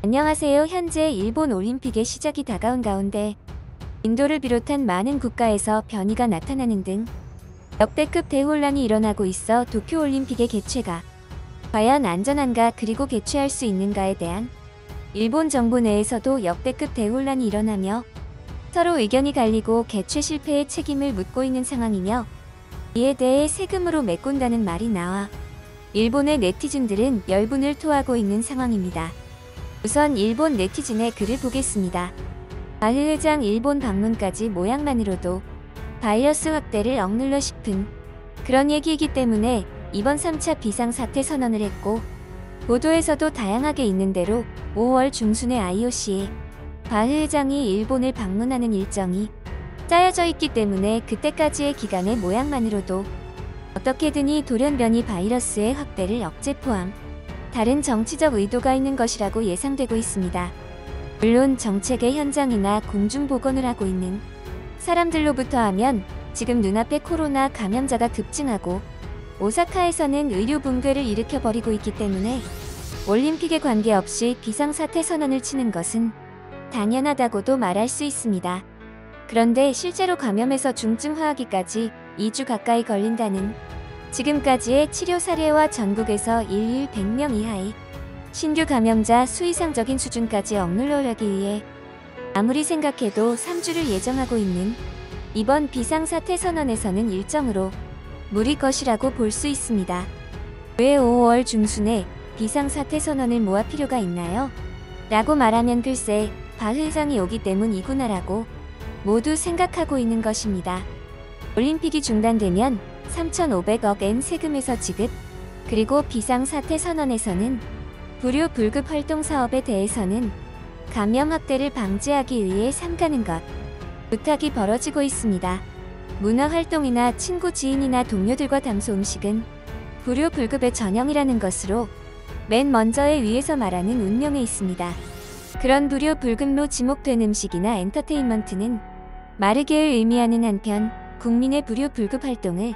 안녕하세요. 현재 일본 올림픽의 시작이 다가온 가운데 인도를 비롯한 많은 국가에서 변이가 나타나는 등 역대급 대혼란이 일어나고 있어 도쿄올림픽의 개최가 과연 안전한가 그리고 개최할 수 있는가에 대한 일본 정부 내에서도 역대급 대혼란이 일어나며 서로 의견이 갈리고 개최 실패의 책임을 묻고 있는 상황이며 이에 대해 세금으로 메꾼다는 말이 나와 일본의 네티즌들은 열분을 토하고 있는 상황입니다. 우선 일본 네티즌의 글을 보겠습니다. 바흐 회장 일본 방문까지 모양만으로도 바이러스 확대를 억눌러 싶은 그런 얘기이기 때문에 이번 3차 비상사태 선언을 했고 보도에서도 다양하게 있는 대로 5월 중순에 IOC에 바흐 회장이 일본을 방문하는 일정이 짜여져 있기 때문에 그때까지의 기간의 모양만으로도 어떻게든 이 돌연변이 바이러스의 확대를 억제 포함 다른 정치적 의도가 있는 것이라고 예상되고 있습니다. 물론 정책의 현장이나 공중보건을 하고 있는 사람들로부터 하면 지금 눈앞에 코로나 감염자가 급증하고 오사카에서는 의료 붕괴를 일으켜버리고 있기 때문에 올림픽에 관계없이 비상사태 선언을 치는 것은 당연하다고도 말할 수 있습니다. 그런데 실제로 감염에서 중증화하기까지 2주 가까이 걸린다는 지금까지의 치료 사례와 전국에서 일일 100명 이하의 신규 감염자 수 이상적인 수준까지 억눌러가기 위해 아무리 생각해도 3주를 예정하고 있는 이번 비상사태 선언에서는 일정으로 무리 것이라고 볼 수 있습니다. 왜 5월 중순에 비상사태 선언을 모아 필요가 있나요? 라고 말하면 글쎄 바흐 회장이 오기 때문이구나라고 모두 생각하고 있는 것입니다. 올림픽이 중단되면 3,500억 엔 세금에서 지급, 그리고 비상사태 선언에서는 불효 불급 활동 사업에 대해서는 감염 확대를 방지하기 위해 삼가는 것, 부탁이 벌어지고 있습니다. 문화활동이나 친구 지인이나 동료들과 담소 음식은 불효 불급의 전형이라는 것으로 맨 먼저에 위에서 말하는 운명에 있습니다. 그런 불효 불급로 지목된 음식이나 엔터테인먼트는 마르게를 의미하는 한편 국민의 불효 불급 활동을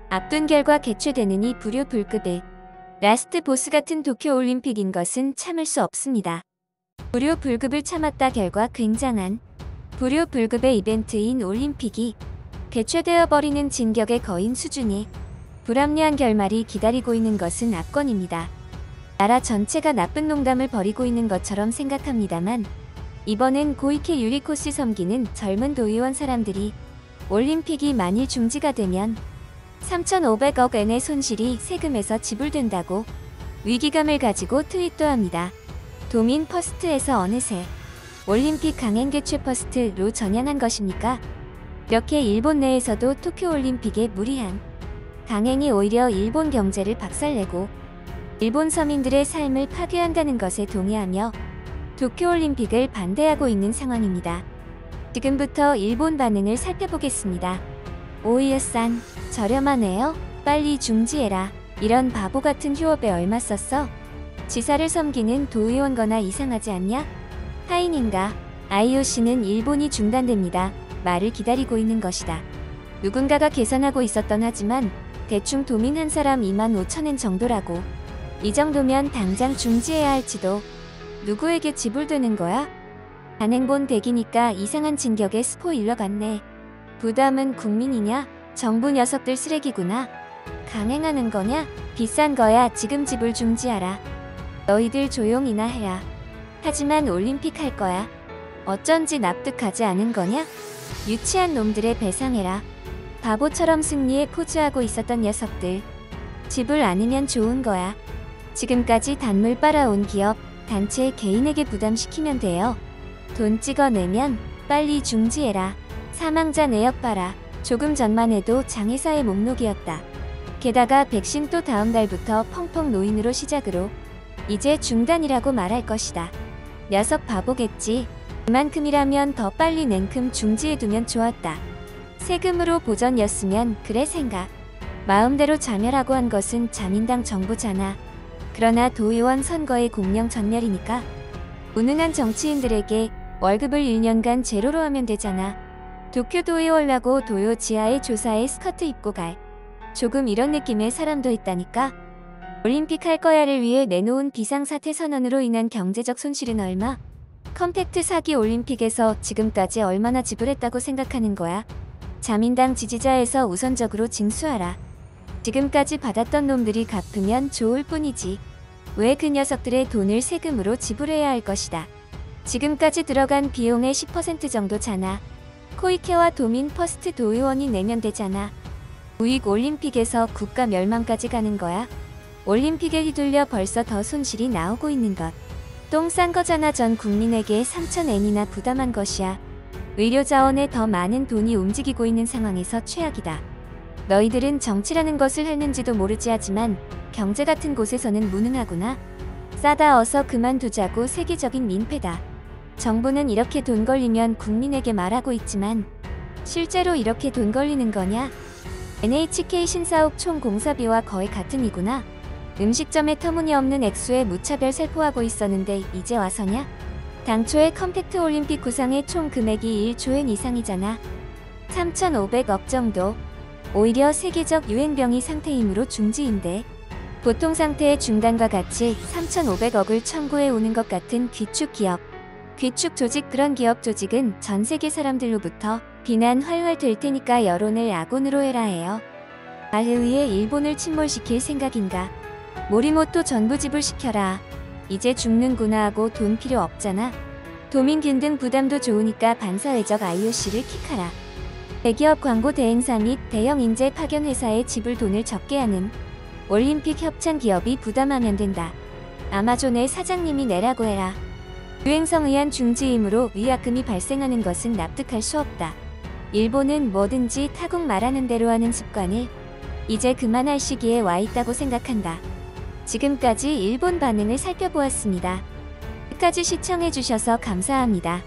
앞둔 결과 개최되는 이 불효 불급의 라스트 보스 같은 도쿄올림픽인 것은 참을 수 없습니다. 불효 불급을 참았다 결과 굉장한 불효 불급의 이벤트인 올림픽이 개최되어 버리는 진격의 거인 수준이 불합리한 결말이 기다리고 있는 것은 압권입니다. 나라 전체가 나쁜 농담을 벌이고 있는 것처럼 생각합니다만 이번엔 고이케 유리코씨 섬기는 젊은 도의원 사람들이 올림픽이 만일 중지가 되면 3,500억 엔의 손실이 세금에서 지불된다고 위기감을 가지고 트윗도 합니다. 도민 퍼스트에서 어느새 올림픽 강행 개최 퍼스트로 전향한 것입니까? 이렇게 일본 내에서도 도쿄올림픽의 무리한 강행이 오히려 일본 경제를 박살내고 일본 서민들의 삶을 파괴한다는 것에 동의하며 도쿄올림픽을 반대하고 있는 상황입니다. 지금부터 일본 반응을 살펴보겠습니다. 오이어산 저렴하네요. 빨리 중지해라. 이런 바보 같은 휴업에 얼마 썼어? 지사를 섬기는 도의원 거나 이상하지 않냐? 하인인가? IOC는 일본이 중단됩니다. 말을 기다리고 있는 것이다. 누군가가 계산하고 있었던 하지만 대충 도민 한 사람 25,000엔 정도라고. 이 정도면 당장 중지해야 할지도. 누구에게 지불되는 거야? 단행본 댁이니까 이상한 진격의 스포일러 같네. 부담은 국민이냐? 정부 녀석들 쓰레기구나. 강행하는 거냐? 비싼 거야. 지금 지불 중지하라. 너희들 조용히나 해라. 하지만 올림픽 할 거야. 어쩐지 납득하지 않은 거냐? 유치한 놈들의 배상해라. 바보처럼 승리에 포즈하고 있었던 녀석들. 지불 않으면 좋은 거야. 지금까지 단물 빨아온 기업, 단체, 개인에게 부담시키면 돼요. 돈 찍어내면 빨리 중지해라. 사망자 내역 봐라. 조금 전만 해도 장애사의 목록이었다. 게다가 백신 또 다음 달부터 펑펑 노인으로 시작으로 이제 중단이라고 말할 것이다. 녀석 바보겠지. 그만큼이라면 더 빨리 냉큼 중지해두면 좋았다. 세금으로 보전이었으면 그래 생각. 마음대로 자멸하고 한 것은 자민당 정부잖아. 그러나 도의원 선거의 공명 전멸이니까 무능한 정치인들에게 월급을 1년간 제로로 하면 되잖아. 도쿄도에 올라고 도요 지하의 조사에 스커트 입고 갈 조금 이런 느낌의 사람도 있다니까. 올림픽 할 거야를 위해 내놓은 비상사태 선언으로 인한 경제적 손실은 얼마? 컴팩트 사기 올림픽에서 지금까지 얼마나 지불했다고 생각하는 거야? 자민당 지지자에서 우선적으로 징수하라. 지금까지 받았던 놈들이 갚으면 좋을 뿐이지. 왜 그 녀석들의 돈을 세금으로 지불해야 할 것이다. 지금까지 들어간 비용의 10% 정도잖아. 코이케와 도민 퍼스트 도의원이 내면 되잖아. 우익 올림픽에서 국가 멸망까지 가는 거야? 올림픽에 휘둘려 벌써 더 손실이 나오고 있는 것. 똥 싼 거잖아. 전 국민에게 3,000엔이나 부담한 것이야. 의료 자원에 더 많은 돈이 움직이고 있는 상황에서 최악이다. 너희들은 정치라는 것을 했는지도 모르지 하지만 경제 같은 곳에서는 무능하구나. 싸다. 어서 그만두자고. 세계적인 민폐다. 정부는 이렇게 돈 걸리면 국민에게 말하고 있지만 실제로 이렇게 돈 걸리는 거냐? NHK 신사옥 총 공사비와 거의 같은 이구나. 음식점에 터무니없는 액수에 무차별 살포하고 있었는데 이제 와서냐? 당초에 컴팩트 올림픽 구상의 총 금액이 1조 엔 이상이잖아. 3,500억 정도. 오히려 세계적 유행병이 상태이므로 중지인데. 보통 상태의 중단과 같이 3,500억을 청구해 오는 것 같은 귀축 기업. 귀축 조직. 그런 기업 조직은 전 세계 사람들로부터 비난 활활 될 테니까 여론을 악온으로 해라 해요. 아흐, 의해 일본을 침몰시킬 생각인가? 모리모토 전부 지불시켜라. 이제 죽는구나 하고 돈 필요 없잖아. 도민균등 부담도 좋으니까 반사회적 IOC를 킥하라. 대기업 광고 대행사 및 대형 인재 파견 회사에 지불 돈을 적게 하는 올림픽 협찬 기업이 부담하면 된다. 아마존의 사장님이 내라고 해라. 유행성 의한 중지이므로 위약금이 발생하는 것은 납득할 수 없다. 일본은 뭐든지 타국 말하는 대로 하는 습관을 이제 그만할 시기에 와 있다고 생각한다. 지금까지 일본 반응을 살펴보았습니다. 끝까지 시청해주셔서 감사합니다.